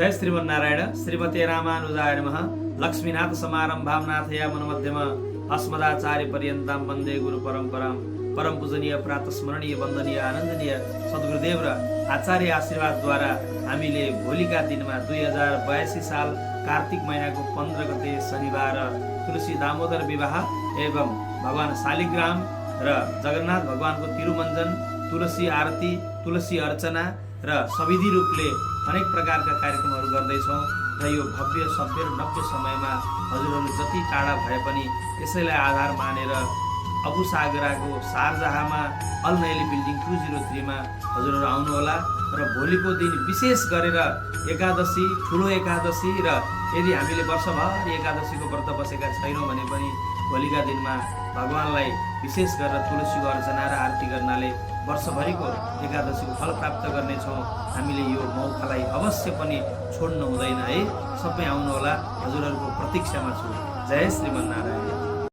जय श्रीमन्नारायण। श्रीमते रामानुजाय नमः। लक्ष्मीनाथ समारंभां नाथया मनमध्यम अस्मदाचार्य पर्यन्तां वन्दे गुरु परम्परां। परम पूजनीय प्रातस्मरणीय वन्दनीय आनन्दनीय सद्गुरुदेव र आचार्य आशीर्वादद्वारा हामीले भोलिका दिनमा 2082 साल कार्तिक महिनाको 15 गते शनिबार तुलसी दामोदर विवाह एवं भगवान शालिग्राम र जगन्नाथ भगवानको तिरुमञ्जन, तुलसी आरती, तुलसी अर्चना र सविधि रूपले अनेक प्रकारका कार्यक्रमहरू गर्दैछौँ र यो भव्य सभ्य र नव्य समयमा हजुरहरू जति टाढा भए पनि यसैलाई आधार मानेर अबु सागराको शारजाहमा अल नैली बिल्डिङ 203 मा हजुरहरू आउनुहोला र भोलिको दिन विशेष गरेर एकादशी, ठुलो एकादशी र यदि हामीले वर्षभर एकादशीको व्रत बसेका छैनौँ भने पनि भोलिका दिनमा भगवानलाई विशेष गरेर तुलसीको अर्चना र आरती गर्नाले वर्षभरिको एकादशीको फल प्राप्त गर्नेछौँ। हामीले यो मौकालाई अवश्य पनि छोड्नु हुँदैन है। सबै आउनुहोला, हजुरहरूको प्रतीक्षामा छु। जय श्रीमन्नारायण।